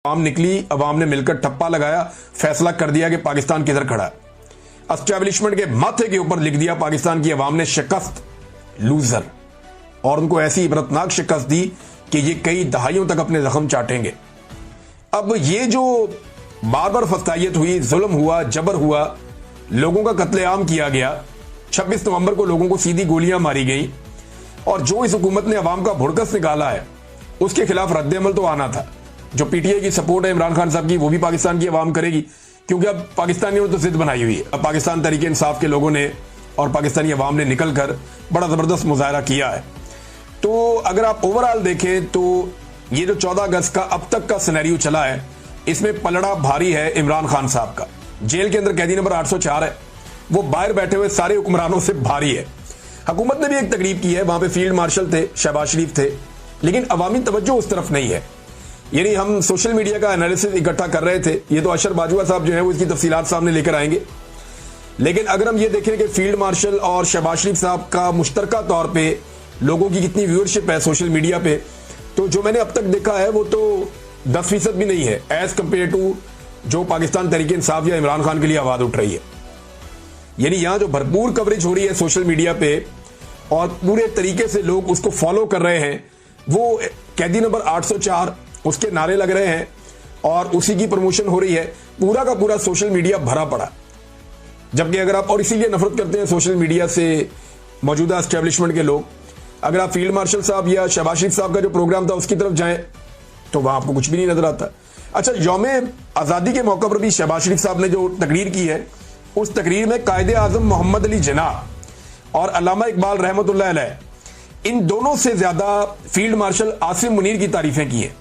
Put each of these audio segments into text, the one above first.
आवाम निकली, अवाम ने मिलकर ठप्पा लगाया, फैसला कर दिया कि पाकिस्तान किधर खड़ा है। एस्टैब्लिशमेंट के माथे के ऊपर लिख दिया पाकिस्तान की अवाम ने शिकस्त, लूजर, और उनको ऐसी इबरतनाक शिकस्त दी कि ये कई दहाइयों तक अपने जख्म चाटेंगे। अब ये जो बार बार फस्तायत हुई, जुल्म हुआ, जबर हुआ, लोगों का कत्लेआम किया गया, 26 नवंबर को लोगों को सीधी गोलियां मारी गई, और जो इस हुकूमत ने अवाम का भुड़कस निकाला है उसके खिलाफ रद्द-ए-अमल तो आना था। जो पीटीआई की सपोर्ट है इमरान खान साहब की, वो भी पाकिस्तान की अवाम करेगी, क्योंकि अब पाकिस्तानियों ने तो जिद बनाई हुई है। अब पाकिस्तान तहरीक इंसाफ के लोगों ने और पाकिस्तानी अवाम ने निकलकर बड़ा जबरदस्त मुजाहरा किया है। तो अगर आप ओवरऑल देखें तो ये जो 14 अगस्त का अब तक का सिनेरियो चला है, इसमें पलड़ा भारी है इमरान खान साहब का। जेल के अंदर कैदी नंबर 804 है, वो बाहर बैठे हुए सारे हुक्मरानों से भारी है। हुकूमत ने भी एक तकरीब की है, वहां पे फील्ड मार्शल थे, शहबाज शरीफ थे, लेकिन अवामी तवज्जो उस तरफ नहीं है। यानी हम सोशल मीडिया का एनालिसिस इकट्ठा कर रहे थे, ये तो अशर बाजुआ साहब जो है वो इसकी तफसीलात सामने लेकर आएंगे, लेकिन अगर हम ये देखें कि फील्ड मार्शल और शहबाज शरीफ साहब का मुश्तरका तौर पे लोगों की कितनी व्यूअरशिप है सोशल मीडिया पे, तो जो मैंने अब तक देखा है वो तो 10% भी नहीं है एज कंपेयर टू जो पाकिस्तान तहरीक इंसाफ या इमरान खान के लिए आवाज उठ रही है। यानी यहां जो भरपूर कवरेज हो रही है सोशल मीडिया पे और पूरे तरीके से लोग उसको फॉलो कर रहे हैं, वो कैदी नंबर 804 उसके नारे लग रहे हैं और उसी की प्रमोशन हो रही है। पूरा का पूरा सोशल मीडिया भरा पड़ा। जबकि अगर आप, और इसीलिए नफरत करते हैं सोशल मीडिया से मौजूदा एस्टेब्लिशमेंट के लोग, अगर आप फील्ड मार्शल साहब या शहबाज शरीफ साहब का जो प्रोग्राम था उसकी तरफ जाएं तो वहां आपको कुछ भी नहीं नजर आता। अच्छा, यौम आज़ादी के मौके पर भी शहबाज शरीफ साहब ने जो तकरीर की है, उस तकरीर में कायदे आजम मोहम्मद अली जिन्ना और अल्लामा इकबाल रहमतुल्लाह अलैह, इन दोनों से ज्यादा फील्ड मार्शल आसिम मुनीर की तारीफें की हैं।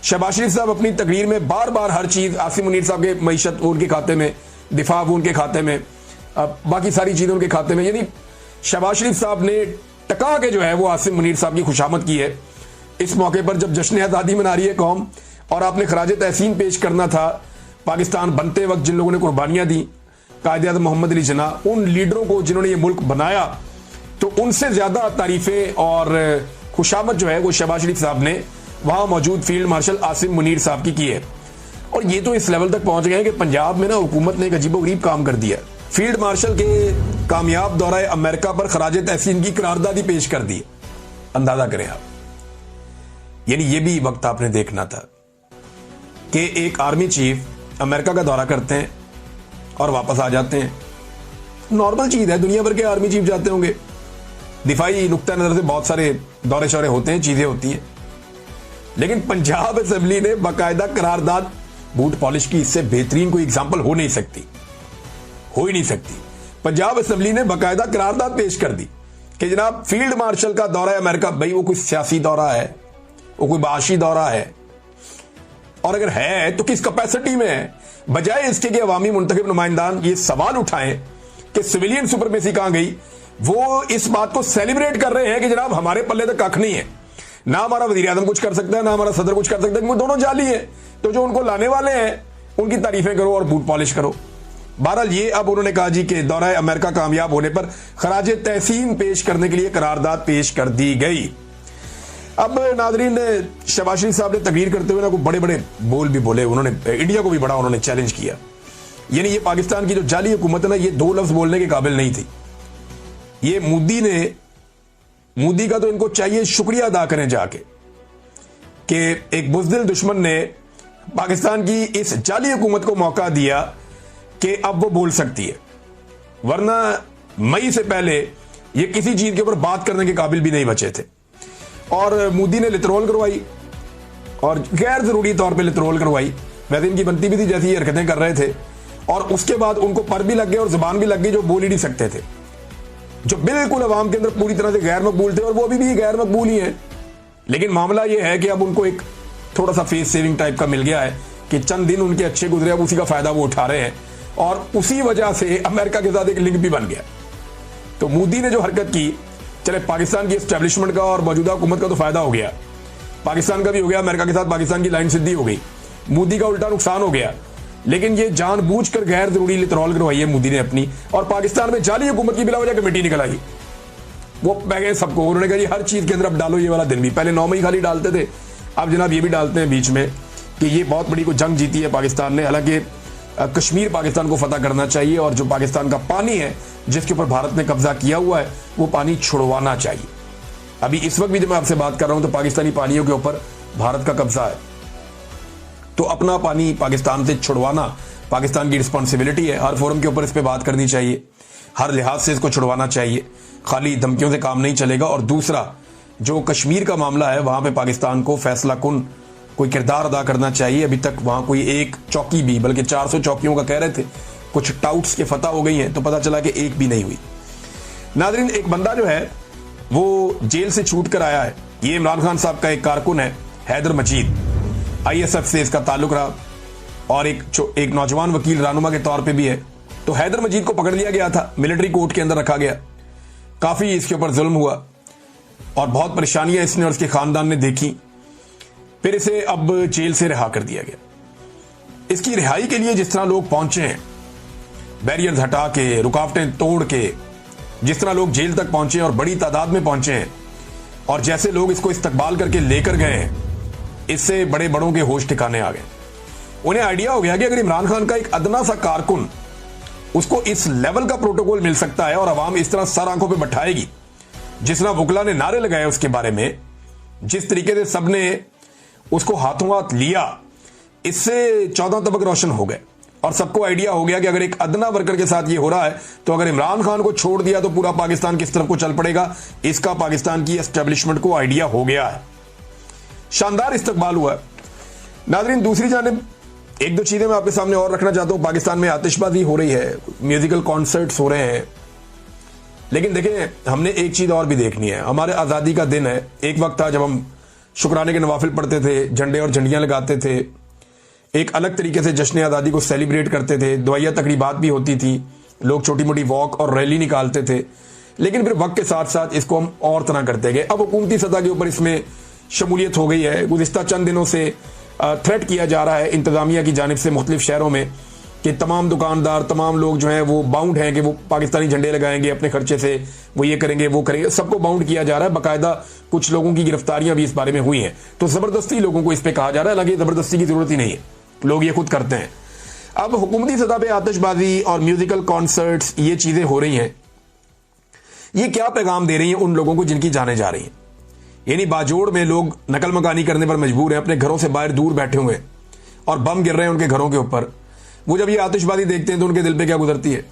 शहबाज शरीफ साहब अपनी तकरीर में बार बार हर चीज आसिम मुनीर साहब के मईशत उनके खाते में, दिफा उनके खाते में, बाकी सारी चीजें उनके खाते में, यानी शहबाज शरीफ साहब ने टका के जो है वो आसिम मुनीर साहब की खुशामद की है। इस मौके पर जब जश्न आज़ादी मना रही है कौम और आपने खराज तहसीन पेश करना था पाकिस्तान बनते वक्त जिन लोगों ने कुर्बानियां दी, कायदे आज़म मोहम्मद अली जिन्ना, उन लीडरों को जिन्होंने ये मुल्क बनाया, तो उनसे ज्यादा तारीफें और खुशामद जो है वो शहबाज शरीफ साहब ने वहां मौजूद फील्ड मार्शल आसिम मुनीर साहब की है। और ये तो इस लेवल तक पहुंच गए हैं कि पंजाब में ना हुकूमत ने एक अजीबोगरीब काम कर दिया। फील्ड मार्शल के कामयाब दौरा अमेरिका पर खराज तहसीन की करारदादी पेश कर दी। अंदाजा करें आप, यानी ये भी वक्त आपने देखना था कि एक आर्मी चीफ अमेरिका का दौरा करते हैं और वापस आ जाते हैं। नॉर्मल चीज है, दुनिया भर के आर्मी चीफ जाते होंगे, दिफाई नुक्ता नजर से बहुत सारे दौरे शौरे होते हैं, चीजें होती हैं, लेकिन पंजाब असेंबली ने बाकायदा करारदाद, बूट पॉलिश की इससे बेहतरीन कोई एग्जाम्पल हो नहीं सकती, हो ही नहीं सकती। पंजाब असेंबली ने बाकायदा करारदाद पेश कर दी कि जनाब फील्ड मार्शल का दौरा है अमेरिका, भाई वो कोई सियासी दौरा है, वो कोई बाशी दौरा है, और अगर है तो किस कैपेसिटी में है, बजाय इसके कि अवामी मुंतखब नुमाइंदान ये सवाल उठाएं कि सिविलियन सुपरमेसी कहां गई, वो इस बात को सेलिब्रेट कर रहे हैं कि जनाब हमारे पल्ले तक कख नहीं है, ना हमारा वजीर आजम कुछ कर सकता है, ना हमारा सदर कुछ कर सकता है, वो दोनों जाली हैं। तो जो उनको लाने वाले हैं उनकी तारीफें करो और बूट पॉलिश करो। बहरहाल ये अब उन्होंने कहा जी कि दौरा अमेरिका कामयाब होने पर खराज तहसीन पेश करने के लिए करारदाद पेश कर दी गई। अब नाजरीन, शहबाज शरीफ साहब ने तकरीर करते हुए ना बड़े बड़े बोल भी बोले, उन्होंने इंडिया को भी बड़ा उन्होंने चैलेंज किया। यानी ये पाकिस्तान की जो जाली हुकूमत है ना, ये दो लफ्ज बोलने के काबिल नहीं थी। ये मोदी का तो इनको चाहिए शुक्रिया अदा करें जाके कि एक बुज़दिल दुश्मन ने पाकिस्तान की इस जाली हुकूमत को मौका दिया कि अब वो बोल सकती है, वरना मई से पहले ये किसी चीज के ऊपर बात करने के काबिल भी नहीं बचे थे। और मोदी ने लितरोल करवाई और गैर जरूरी तौर पे लितरोल करवाई, वैसे इनकी बनती भी थी जैसी ये हरकतें कर रहे थे, और उसके बाद उनको पर भी लग गए और जुबान भी लग गई, जो बोल ही नहीं सकते थे, जो बिल्कुल अवाम के अंदर पूरी तरह से गैर मकबूल थे, और वो अभी भी गैर मकबूल ही है। लेकिन मामला ये है कि अब उनको एक थोड़ा सा फेस सेविंग टाइप का मिल गया है कि चंद दिन उनके अच्छे गुजरे, अब उसी का फायदा वो उठा रहे हैं, और उसी वजह से अमेरिका के साथ एक लिंक भी बन गया। तो मोदी ने जो हरकत की, चले पाकिस्तान की एस्टेब्लिशमेंट का और मौजूदा हुकूमत का तो फायदा हो गया, पाकिस्तान का भी हो गया, अमेरिका के साथ पाकिस्तान की लाइन सीधी हो गई, मोदी का उल्टा नुकसान हो गया। लेकिन ये जानबूझकर गैर जरूरी लितरॉल करवाई है मोदी ने अपनी, और पाकिस्तान में जाली हुकूमत की बिला वजह कमेटी निकल आई। वो बह गए सबको, उन्होंने कहा जी हर चीज के अंदर अब डालो ये वाला दिन भी, पहले 9 मई खाली डालते थे, अब जनाब ये भी डालते हैं बीच में कि ये बहुत बड़ी को जंग जीती है पाकिस्तान ने। हालांकि कश्मीर पाकिस्तान को फतह करना चाहिए और जो पाकिस्तान का पानी है जिसके ऊपर भारत ने कब्जा किया हुआ है वो पानी छुड़वाना चाहिए। अभी इस वक्त भी जब मैं आपसे बात कर रहा हूं तो पाकिस्तानी पानियों के ऊपर भारत का कब्जा है, तो अपना पानी पाकिस्तान से छुड़वाना पाकिस्तान की रिस्पॉन्सिबिलिटी है। हर फोरम के ऊपर इस पे बात करनी चाहिए, हर लिहाज से इसको छुड़वाना चाहिए, खाली धमकियों से काम नहीं चलेगा। और दूसरा, जो कश्मीर का मामला है वहां पे पाकिस्तान को फैसला कुन कोई किरदार अदा करना चाहिए। अभी तक वहां कोई एक चौकी भी, बल्कि 400 चौकियों का कह रहे थे, कुछ टाउट्स के फतह हो गई हैं तो पता चला कि एक भी नहीं हुई। नादरीन, एक बंदा जो है वो जेल से छूट कर आया है। ये इमरान खान साहब का एक कारकुन है, हैदर मजीद, ISF से इसका ताल्लुक रहा और एक नौजवान वकील रहनुमा के तौर पे भी है। तो हैदर मजीद को पकड़ लिया गया था, मिलिट्री कोर्ट के अंदर रखा गया, काफी इसके ऊपर जुल्म हुआ और बहुत परेशानियां इसने और इसके खानदान ने देखी। फिर इसे अब जेल से रिहा कर दिया गया। इसकी रिहाई के लिए जिस तरह लोग पहुंचे हैं, बैरियर्स हटा के, रुकावटें तोड़ के, जिस तरह लोग जेल तक पहुंचे और बड़ी तादाद में पहुंचे हैं और जैसे लोग इसको इस्तकबाल करके लेकर गए हैं, इससे बड़े बड़ों के होश ठिकाने आ गए। उन्हें आइडिया हो गया कि अगर इमरान खान का एक अदना सा कारकुन, उसको इस लेवल का प्रोटोकॉल मिल सकता है और अवाम इस तरह सर आंखों पे बैठाएगी, जिस तरह वुकला ने नारे लगाए उसके बारे में, जिस तरीके से सबने उसको हाथों हाथ लिया, इससे 14 तबक रोशन हो गए और सबको आइडिया हो गया कि अगर एक अदना वर्कर के साथ ये हो रहा है तो अगर इमरान खान को छोड़ दिया तो पूरा पाकिस्तान किस तरफ को चल पड़ेगा। इसका पाकिस्तान की एस्टेब्लिशमेंट को आइडिया हो गया है। शानदार इस्तकबाल हुआ है। नाज़रीन, दूसरी जानिब एक दो चीजें मैं आपके सामने और रखना चाहता हूं। पाकिस्तान में आतिशबाजी हो रही है, म्यूजिकल कॉन्सर्ट्स हो रहे हैं, लेकिन देखें हमने एक चीज और भी देखनी है। हमारे आजादी का दिन है, एक वक्त था जब हम शुक्राने के नवाफिल पढ़ते थे, झंडे और झंडियां लगाते थे, एक अलग तरीके से जश्न आज़ादी को सेलिब्रेट करते थे, दुआया तकरीबात भी होती थी, लोग छोटी मोटी वॉक और रैली निकालते थे। लेकिन फिर वक्त के साथ साथ इसको हम और तरह करते गए। अब हुकूमती सतह के ऊपर इसमें शमूलियत हो गई है। गुज़िश्ता चंद दिनों से थ्रेट किया जा रहा है इंतजामिया की जानिब से मुख्तलिफ शहरों में कि तमाम दुकानदार, तमाम लोग जो हैं वो बाउंड हैं कि वो पाकिस्तानी झंडे लगाएंगे अपने खर्चे से, वो ये करेंगे वो करेंगे, सबको बाउंड किया जा रहा है। बाकायदा कुछ लोगों की गिरफ्तारियां भी इस बारे में हुई हैं। तो जबरदस्ती लोगों को इस पर कहा जा रहा है, हालांकि जबरदस्ती की जरूरत ही नहीं है, लोग ये खुद करते हैं। अब हुकूमती सतह पे आतिशबाजी और म्यूजिकल कॉन्सर्ट्स, ये चीजें हो रही हैं, ये क्या पैगाम दे रही हैं उन लोगों को जिनकी जानें जा रही हैं। यानी बाजोड़ में लोग नकल मकानी करने पर मजबूर हैं, अपने घरों से बाहर दूर बैठे हुए और बम गिर रहे हैं उनके घरों के ऊपर। वो जब ये आतिशबाजी देखते हैं तो उनके दिल पे क्या गुजरती है।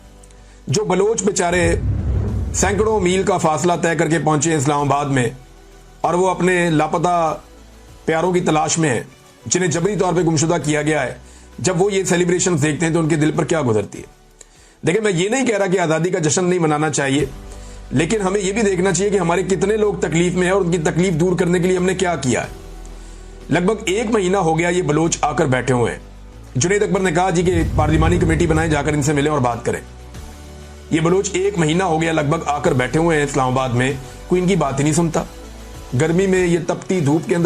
जो बलोच बेचारे सैकड़ों मील का फासला तय करके पहुंचे इस्लामाबाद में और वो अपने लापता प्यारों की तलाश में है, जिन्हें जबरी तौर पे गुमशुदा किया गया है, जब वो ये सेलिब्रेशन देखते हैं तो उनके दिल पर क्या गुजरती है। देखिए, मैं ये नहीं कह रहा कि आज़ादी का जश्न नहीं मनाना चाहिए, लेकिन हमें यह भी देखना चाहिए कि हमारे कितने लोग तकलीफ में हैं और उनकी तकलीफ दूर करने के लिए हमने क्या किया है। लगभग 1 महीना हो गया ये बलोच आकर बैठे हुए हैं। जुनैद अकबर ने कहा जी कि पार्लिमानी कमेटी बनाए, जाकर इनसे मिलें और बात करें। ये बलोच 1 महीना हो गया लगभग आकर बैठे हुए हैं इस्लामाबाद में, कोई इनकी बात ही नहीं सुनता। गर्मी में ये तपती धूप के अंदर